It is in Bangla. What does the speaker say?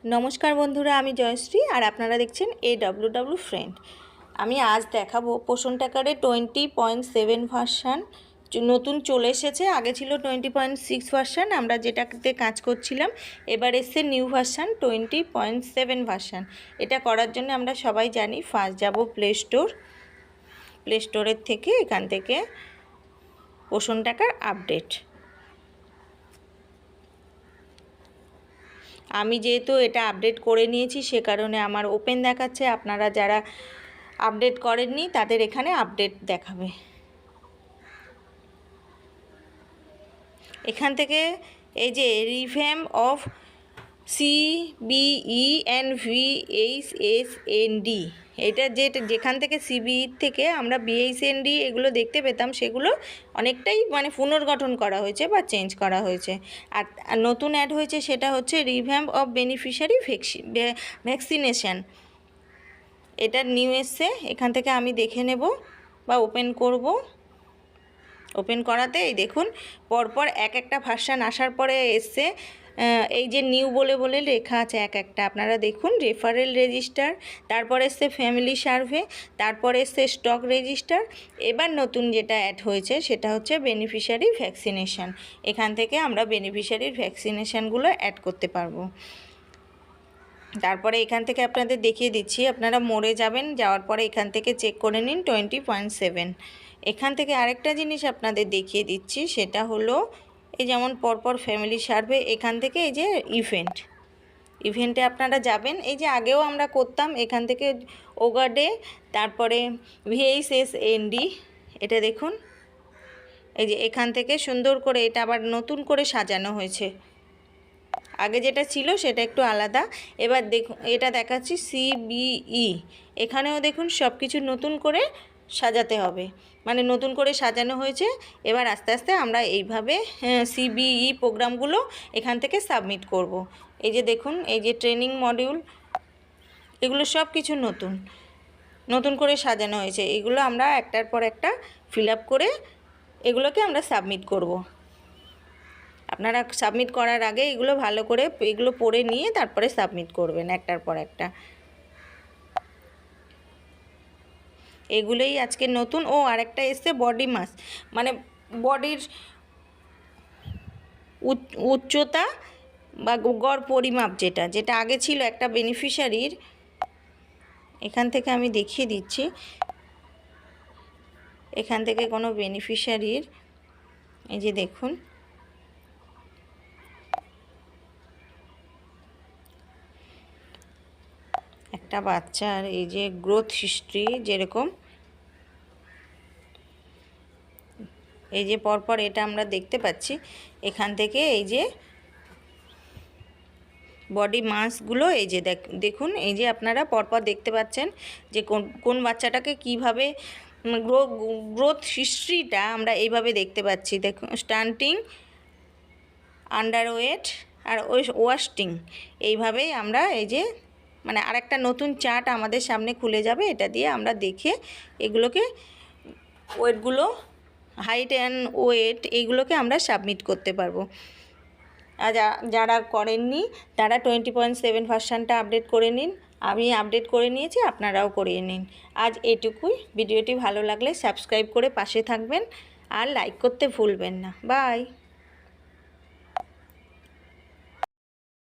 নমস্কার বন্ধুরা, আমি জয়শ্রী আর আপনারা দেখছেন AWW ফ্রেন্ড। আমি আজ দেখাবো পোষণ ট্র্যাকারে 20.7 ভার্সান নতুন চলে এসেছে। আগে ছিল 20.6 ভার্সান, আমরা যেটাতে কাজ করছিলাম। এবার এসছে নিউ ভার্সান 20.7 ভার্সান। এটা করার জন্য আমরা সবাই জানি ফার্স্ট যাব প্লে স্টোরের থেকে এখান থেকে পোষণ ট্র্যাকার আপডেট। আমি যেহেতু এটা আপডেট করে নিয়েছি সে কারণে আমার ওপেন দেখাচ্ছে। আপনারা যারা আপডেট করেননি তাদের এখানে আপডেট দেখাবে। এখান থেকে এই যে রিভ্যাম্প অফ CBENVHSND, এটা যেখান থেকে CBE থেকে আমরা BHSND এগুলো দেখতে পেতাম, সেগুলো অনেকটাই পুনর্গঠন করা হয়েছে বা চেঞ্জ করা হয়েছে। আর নতুন অ্যাড হয়েছে সেটা হচ্ছে রিভ্যাম্প অফ বেনিফিশিয়ারি ভ্যাকসিনেশান। এটা নিউ এসছে। এখান থেকে আমি দেখে নেব বা ওপেন করব। ওপেন করাতে এই দেখুন পরপর এক একটা ভার্সান আসার পরে এসছে এই যে নিউ বলে বলে লেখা আছে এক একটা। আপনারা দেখুন রেফারেল রেজিস্টার, তারপর এসছে ফ্যামিলি সার্ভে, তারপর এসছে স্টক রেজিস্টার। এবার নতুন যেটা অ্যাড হয়েছে সেটা হচ্ছে বেনিফিশিয়ারি ভ্যাকসিনেশান। এখান থেকে আমরা বেনিফিশিয়ারির ভ্যাকসিনেশানগুলো অ্যাড করতে পারবো। তারপরে এখান থেকে আপনাদের দেখিয়ে দিচ্ছি, আপনারা মোড়ে যাবেন, যাওয়ার পরে এখান থেকে চেক করে নিন 20.7। এখান থেকে আরেকটা জিনিস আপনাদের দেখিয়ে দিচ্ছি, সেটা হলো এই যেমন পরপর ফ্যামিলি সার্ভে, এখান থেকে এই যে ইভেন্টে আপনারা যাবেন। এই যে আগেও আমরা করতাম এখান থেকে ওগার্ডে, তারপরে VHSND। এটা দেখুন এই যে এখান থেকে সুন্দর করে এটা আবার নতুন করে সাজানো হয়েছে। আগে যেটা ছিল সেটা একটু আলাদা। এবার দেখুন এটা দেখাচ্ছি CBE। এখানেও দেখুন সব কিছু নতুন করে সাজাতে হবে, নতুন করে সাজানো হয়েছে। এবার আস্তে আস্তে আমরা এইভাবে CBE প্রোগ্রামগুলো এখান থেকে সাবমিট করব। এই যে দেখুন এই যে ট্রেনিং মডিউল, এগুলো সব কিছু নতুন করে সাজানো হয়েছে। এগুলো আমরা একটার পর একটা ফিল আপ করে এগুলোকে আমরা সাবমিট করব। আপনারা সাবমিট করার আগে এগুলো ভালো করে এগুলো পড়ে নিয়ে তারপরে সাবমিট করবেন একটার পর একটা। এগুলোই আজকে নতুন। ও আরেকটা এসছে বডি মাস, বডির উচ্চতা বা গড় পরিমাপ, যেটা আগে ছিল একটা বেনিফিশিয়ারির। এখান থেকে আমি দেখিয়ে দিচ্ছি, এখান থেকে কোনো বেনিফিশিয়ারির এই যে দেখুন একটা বাচ্চার এই যে গ্রোথ হিস্ট্রি, যেরকম এই যে পরপর এটা আমরা দেখতে পাচ্ছি। এখান থেকে এই যে বডি মাসগুলো এই যে দেখুন এই যে আপনারা পরপর দেখতে পাচ্ছেন যে কোন বাচ্চাটাকে কিভাবে গ্রোথ হিস্ট্রিটা আমরা এইভাবে দেখতে পাচ্ছি। দেখুন স্টান্টিং, আন্ডারওয়েট আর ওয়াস্টিং, এইভাবেই আমরা এই যে আরেকটা নতুন চার্ট আমাদের সামনে খুলে যাবে। এটা দিয়ে আমরা দেখে এগুলোকে ওয়েটগুলো, হাইট অ্যান্ড ওয়েট, এইগুলোকে আমরা সাবমিট করতে পারবো। আর যারা করেননি তারা 20.7 ভার্সানটা আপডেট করে নিন। আমি আপডেট করে নিয়েছি, আপনারাও করিয়ে নিন। আজ এটুকুই। ভিডিওটি ভালো লাগলে সাবস্ক্রাইব করে পাশে থাকবেন আর লাইক করতে ভুলবেন না। বাই।